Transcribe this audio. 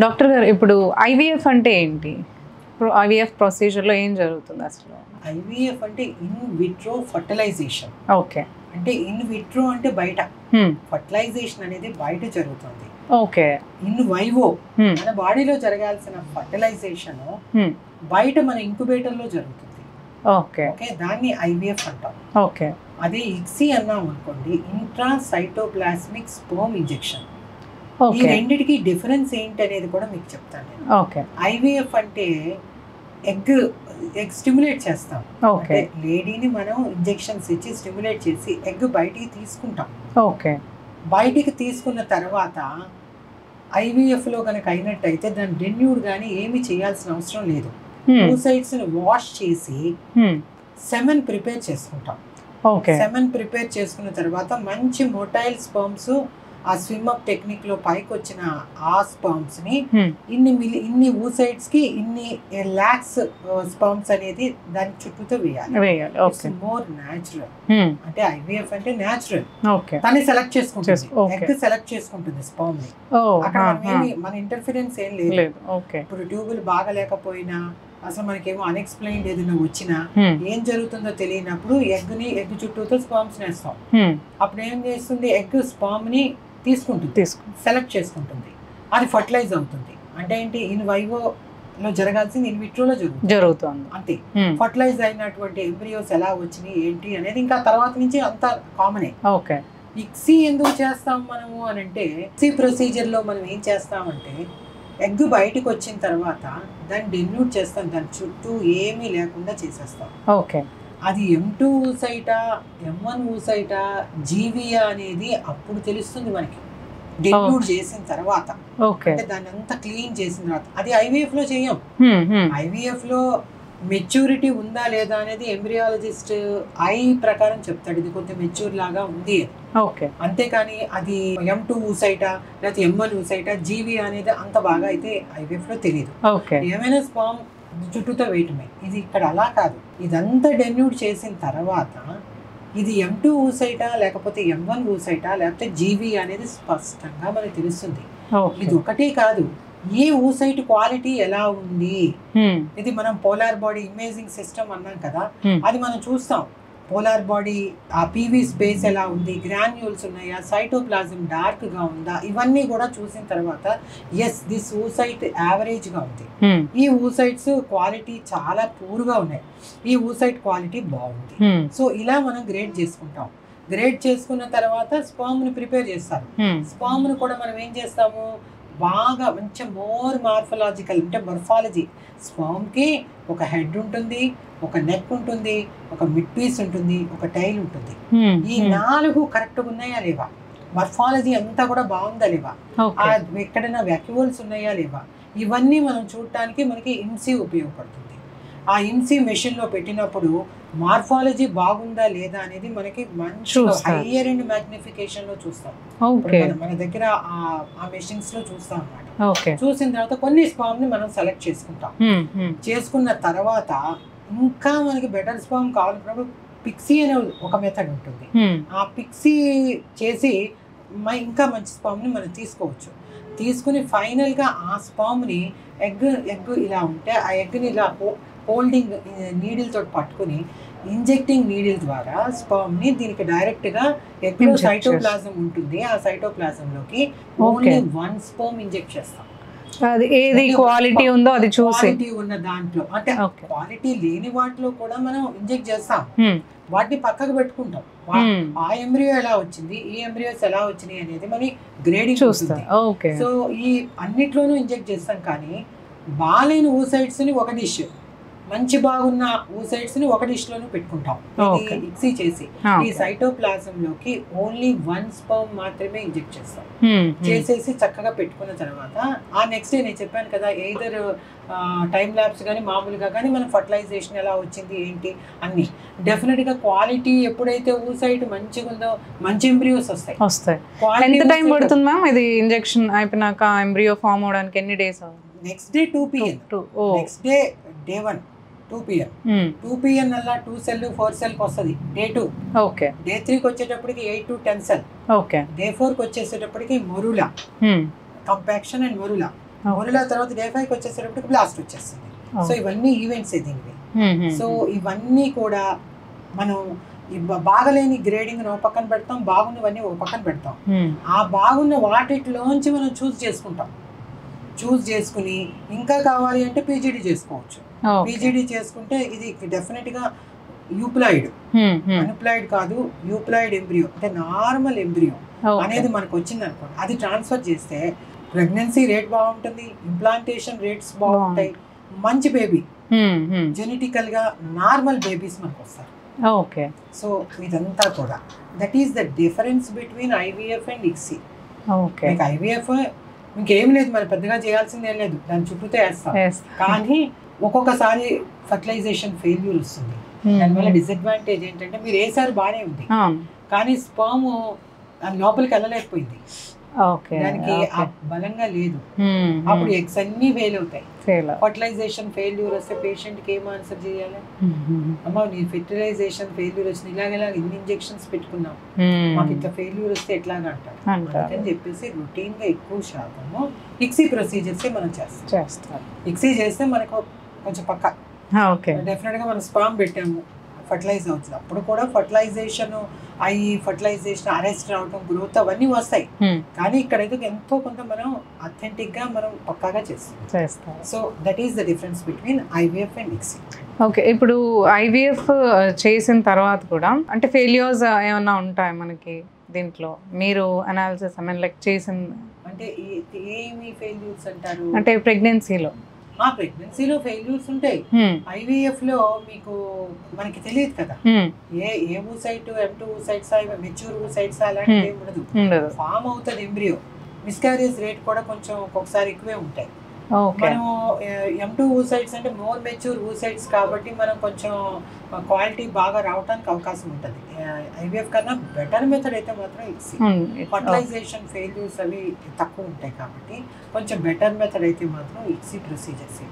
Doctor గారు ఇప్పుడు IVF అంటే ఏంటి? ఐవీఎఫ్ ప్రొసీజర్లో ఏం జరుగుతుంది అసలు? ఐవీఎఫ్ అంటే ఇన్ విట్రో ఫర్టిలైజేషన్. ఓకే. అంటే ఇన్ విట్రో అంటే బయట, ఫర్టిలైజేషన్ అనేది బయట జరుగుతుంది. ఓకే. ఇన్ వైవో మన బాడీలో జరగాల్సిన ఫర్టిలైజేషన్ బయట మన ఇంక్యుబేటర్ లో జరుగుతుంది. ఓకే. ఓకే, దాన్ని ఐవీఎఫ్ అంటాం. ఓకే. అదే ఇక్సీ అన్నాం అనుకోండి, ఇంట్రా సైటోప్లాస్మిక్ స్పర్మ్ ఇంజెక్షన్. ఈ రెండిటికి డిఫరెన్స్ ఏంటి అనేది కూడా మీకు చెప్తాను నేను. ఓకే. ఐవీఎఫ్ అంటే ఎగ్ స్టిమ్యులేట్ చేస్తాం. ఓకే. లేడీని మనం ఇంజెక్షన్స్ ఇచ్చి స్టిమ్యులేట్ చేసి ఎగ్ బయటికి తీసుకుంటాం. ఓకే. బయటికి తీసుకున్న తర్వాత ఐవీఎఫ్ లో కనుక అయినట్టయితే దాని డెన్యూడ్ కానీ ఏమి చేయాల్సిన అవసరం లేదు. oocytes ని వాష్ చేసి సెమెన్ ప్రిపేర్ చేసుకుంటాం. సెమెన్ ప్రిపేర్ చేసుకున్న తర్వాత మంచి మొటైల్ స్పర్మ్స్ ఆ స్విమ్ అప్ టెక్నిక్ లో పైకి వచ్చిన ఆ స్పర్మ్స్ ని ఇన్ని oocytes కి ఇన్ని లాక్స్ స్పర్మ్స్ అనేది దాని చుట్టూతో వేయాలి. More natural. అంటే ఐవీఎఫ్ అంటే న్యాచురల్. తనే సెలెక్ట్ చేసుకుంటుంది, ఎగ్ సెలెక్ట్ చేసుకుంటుంది స్పర్మ్ ని. అక్కడ మన ఇంటర్ఫిరెన్స్ ఏం లేదు. ఇప్పుడు ట్యూబులు బాగా లేకపోయినా, అసలు మనకేమో అన్ఎక్స్ప్లెయిన్డ్ ఏదైనా వచ్చినా, ఏం జరుగుతుందో తెలియనప్పుడు ఎగ్ చుట్టూతో స్పర్మ్స్ నేస్తాం. అప్పుడు ఏం చేస్తుంది, ఎగ్ స్పర్మ్ ని తీసుకుంటుంది, సెలెక్ట్ చేసుకుంటుంది, అది ఫర్టిలైజ్ అవుతుంది. అంటే ఏంటి, ఇన్ వైవో లో జరగాల్సింది ఇన్ విట్రోలో జరుగుతుంది అంతే. ఫర్టిలైజ్ అయినటువంటి ఎంబ్రియోస్ ఎలా వచ్చినాయి ఏంటి అనేది ఇంకా తర్వాత నుంచి అంతా కామనే. ఇక్సీ ఎందుకు చేస్తాం మనము అని అంటే, ఇక్సీ ప్రొసీజర్ లో మనం ఏం చేస్తామంటే ఎగ్ బయటకు వచ్చిన తర్వాత దాన్ని డెన్యూట్ చేస్తాం, దాని చుట్టూ ఏమీ లేకుండా చేసేస్తాం. అది M2 oocyte, M1 oocyte, జీవియా అనేది అప్పుడు తెలుస్తుంది మనకి, డెన్యూట్ చేసిన తర్వాత. అంటే దాన్ని అంతా క్లీన్ చేసిన తర్వాత. అది ఐవీఎఫ్ లో చేయం. ఐవీఎఫ్ లో మెచ్యూరిటీ ఉందా లేదా అనేది ఎంబ్రియాలజిస్ట్ ఐ ప్రకారం చెప్తాడు, ఇది కొంచెం మెచ్యూర్ లాగా ఉంది అని. అంతేకాని అది M2 oocyte లేకపోతే M1 oocyte, జీవి అనేది అంత బాగా అయితే ఐవీఎఫ్ లో తెలియదు. ఏమైనా స్పర్మ్ చుట్టూతో వేయటమే. ఇది ఇక్కడ అలా కాదు. ఇదంతా డెన్యూట్ చేసిన తర్వాత ఇది M2 oocyte లేకపోతే M1 oocyte లేకపోతే జీవి అనేది స్పష్టంగా మనకు తెలుస్తుంది. ఇది ఒకటే కాదు, ఏ oocyte క్వాలిటీ ఎలా ఉంది. ఇది మనం పోలార్ బాడీ ఇమేజింగ్ సిస్టమ్ అన్నాం కదా, అది మనం చూస్తాం. పోలార్ బాడీ ఆ పీవీ స్పేస్ ఎలా ఉంది, గ్రాన్యూల్స్ ఉన్నాయా, సైటోప్లాజం డార్క్ గా ఉందా, ఇవన్నీ కూడా చూసిన తర్వాత ఎస్ దిస్ oocyte యావరేజ్ గా ఉంది, ఈ oocytes క్వాలిటీ చాలా పూర్ గా ఉన్నాయి, ఈ oocyte క్వాలిటీ బాగుంది. సో ఇలా మనం గ్రేడ్ చేసుకుంటాం. గ్రేడ్ చేసుకున్న తర్వాత స్పర్మ్ ని ప్రిపేర్ చేస్తారు. స్పర్మ్ ని కూడా మనం ఏం చేస్తాము, బాగా మంచి మోర్ మార్ఫలాజికల్ అంటే మర్ఫాలజీ. స్పర్మ్ కి ఒక హెడ్ ఉంటుంది, ఒక నెక్ ఉంటుంది, ఒక మిడ్ పీస్ ఉంటుంది, ఒక టైల్ ఉంటుంది. ఈ 4 కరెక్ట్గా ఉన్నాయా లేవా, మర్ఫాలజీ అంతా కూడా బాగుందా లేవా, ఎక్కడైనా వ్యాక్యూల్స్ ఉన్నాయా లేవా, ఇవన్నీ మనం చూడటానికి మనకి ఇన్సీ ఉపయోగపడుతుంది. ఆ ఇన్సీ మెషిన్ లో పెట్టినప్పుడు మార్ఫాలజీ బాగుందా లేదా అనేది మనకి మంచి హైయర్ అండ్ మ్యాగ్నిఫికేషన్ లో చూస్తాం. మన దగ్గర ఆ మెషిన్స్ లో చూస్తాం అన్నమాట. చూసిన తర్వాత కొన్ని స్పర్మ్ ని మనం సెలెక్ట్ చేసుకుంటాం. చేసుకున్న తర్వాత ఇంకా మనకి బెటర్ స్పర్మ్ కావాలన్నప్పుడు పిక్సీ అనే ఒక మెథడ్ ఉంటుంది. ఆ పిక్సీ చేసి ఇంకా మంచి స్పర్మ్ ని మనం తీసుకోవచ్చు. తీసుకుని ఫైనల్ గా ఆ స్పర్మ్ ని ఎగ్ ఇలా ఉంటే ఆ ఎగ్ ని ఇలా హోల్డింగ్ నీడిల్ తోటి పట్టుకుని ఇంజెక్టింగ్ నీడిల్ ద్వారా స్పర్మ్ ని దీనికి డైరెక్ట్ గా ఎగ్ లో సైటోప్లాజం ఉంటుంది, ఆ సైటోప్లాజం లోకి ఓన్లీ 1 స్పర్మ్ ఇంజెక్ట్ చేస్తాం. అది ఏది క్వాలిటీ ఉందో అది చూసి, క్వాలిటీ ఉన్న దాంట్లో అంటే క్వాలిటీ లేని వాటిలో కూడా మనం ఇంజెక్ట్ చేస్తాం, వాటిని పక్కకు పెట్టుకుంటాం. ఆ ఎంబ్రియో ఎలా వచ్చింది, ఈ ఎంబ్రియోస్ ఎలా వచ్చినాయి అనేది మరి గ్రేడింగ్ చూస్తుంది. సో ఈ అన్నిట్లోనూ ఇంజెక్ట్ చేస్తాం. కానీ బాగాలేని oocytes ని ఒక డిష్, మంచి బాగున్న oocytes ని ఒక డిష్ లోనే పెట్టుకుంటాం. ఇక్సీ చేసి ఈ సైటోప్లాజం లోకి ఓన్లీ 1 స్పర్మ్ మాత్రమే ఇంజెక్ట్ చేస్తాం. చేసేసి చక్కగా పెట్టుకున్న తర్వాత ఆ నెక్స్ట్ డే నేను చెప్పాను కదా, ఎయిదర్ టైం ల్యాబ్స్ కానీ మామూలుగా కానీ మనం ఫర్టిలైజేషన్ ఎలా వచ్చింది ఏంటి అన్ని డెఫినెట్ గా క్వాలిటీ ఎప్పుడైతే oocyte మంచిగా ఉందో మంచి ఎంబ్రియోస్ వస్తాయి. ఎంత టైం పడుతుంది మ్యామ్ ఇది ఇంజెక్షన్ అయిపోయినాక ఎంబ్రియో ఫామ్ అవడానికి? ఎన్ని days? Next day 2 PM, next day day 1 2 PM, 2 PM అలా 2 సెల్ 4 సెల్కి వస్తుంది. డే 2, డే 3కి వచ్చేటప్పటికి 8 to 10 సెల్, డే 4కి వచ్చేసేటప్పటికి మొరులా కంపాక్షన్ అండ్ మొరులా బొరిలా తర్వాత డే 5కి వచ్చేసేటప్పటికి బ్లాస్ట్ వచ్చేస్తుంది. సో ఇవన్నీ ఈవెంట్స్ దీనివి. సో ఇవన్నీ కూడా మనం బాగలేని గ్రేడింగ్ ఒక పక్కన పెడతాం, బాగున్నవన్నీ ఒక పక్కన పెడతాం. ఆ బాగున్న వాటిలోంచి మనం చూస్ చేసుకుని ఇంకా కావాలి అంటే పీజీడీ చేసుకోవచ్చు. పీజీడీ చేసుకుంటే ఇది డెఫినెట్గా యూప్లాయిడ్, అన్ప్లాయిడ్ కాదు, యూప్లాయిడ్ ఎంబ్రియో అంటే నార్మల్ ఎంబ్రియో అనేది మనకు వచ్చింది అనుకోండి, అది ట్రాన్స్ఫర్ చేస్తే ప్రెగ్నెన్సీ రేట్ బాగుంటుంది, ఇంప్లాంటేషన్ రేట్స్ బాగుంటాయి, మంచి బేబీ జెనెటికల్ గా నార్మల్ బేబీస్ మనకు వస్తారు. ఓకే. సో ఇదంతా కూడా that is the difference between IVF and ICSI. Okay. మీకు ఐవీఎఫ్ ఇంకేం లేదు, మరి పెద్దగా చేయాల్సింది ఏం లేదు, దాని చుట్టూతో వేస్తాం. కానీ ఒక్కొక్కసారి ఫర్టిలైజేషన్ ఫెయిల్యూర్ వస్తుంది. దానివల్ల డిసడ్వాంటేజ్ ఏంటంటే మీరు వేసారు బాగానే ఉంది, కానీ స్పర్మ్ లోపలికి వెళ్ళలేకపోయింది, దానికి ఆ బలంగా లేదు, అప్పుడు ఎగ్స్ అన్ని ఫెయిల్ అవుతాయి. ఫర్టిలైజేషన్ ఫెయిల్యూర్ వస్తే పేషెంట్ కి ఏం ఆన్సర్ చేయాలి? అమ్మ నీ ఫెర్టిలైజేషన్ ఫెయిల్యూర్ వచ్చింది, ఇలాగ ఇన్ని ఇంజెక్షన్స్ పెట్టుకున్నాం, మాకు ఇట్లా ఫెయిల్యూర్ వస్తే ఎట్లాగా అంటారు. అని చెప్పేసి రొటీన్ గా ఎక్కువ శాతము ఇక్సీ ప్రొసీజర్స్ మనం చేస్తాం. ఇక్సీ చేస్తే మనకు కొంచెం పక్క డెఫినెట్ గా మనం స్పామ్ పెట్టాము, ఫర్టిలైజ్ అవుతుంది. అప్పుడు కూడా ఫర్టిలైజేషన్ ఫర్టిలైజేషన్ అరెస్ట్ రావడం, గ్రోత్ అవన్నీ వస్తాయి. కానీ ఇక్కడ ఎంతో కొంత మనం అథెంటిక్ గా మనం పక్కాగా చేస్తాం. So that is the difference between IVF and ICSI. Okay. ఇప్పుడు ఐవీఎఫ్ చేసిన తర్వాత కూడా అంటే ఫెయిల్యూర్స్ ఏమన్నా ఉంటాయి మనకి దీంట్లో? మీరు అనాలిసిస్ లైక్ చేసిన అంటే ఏమి ఫెయిల్యూర్స్ అంటారు? అంటే ప్రెగ్నెన్సీలో ఫెయిల్యూర్స్ ఉంటాయి. ఐవీఎఫ్ లో మీకు మనకి తెలియదు కదా, ఏ oocyte M2 oocytes mature oocytes అలాంటివి ఉండదు. ఫామ్ అవుతుంది ఎంబ్రియో, మిస్కారేజ్ రేట్ కూడా కొంచెం ఒక్కొక్కసారి ఎక్కువే ఉంటాయి. మనం M2 ఊసైట్స్ అంటే మోర్ మెచ్యూర్ ఊసైట్స్ కాబట్టి మనం కొంచెం క్వాలిటీ బాగా రావడానికి అవకాశం ఉంటుంది. ఐవీఎఫ్ కన్నా బెటర్ మెథడ్ అయితే మాత్రం ఇక్సీ. ఫర్టిలైజేషన్ ఫెయిల్యూర్స్ అవి తక్కువ ఉంటాయి కాబట్టి కొంచెం బెటర్ మెథడ్ అయితే మాత్రం ఇక్సీ ప్రొసీజర్స్.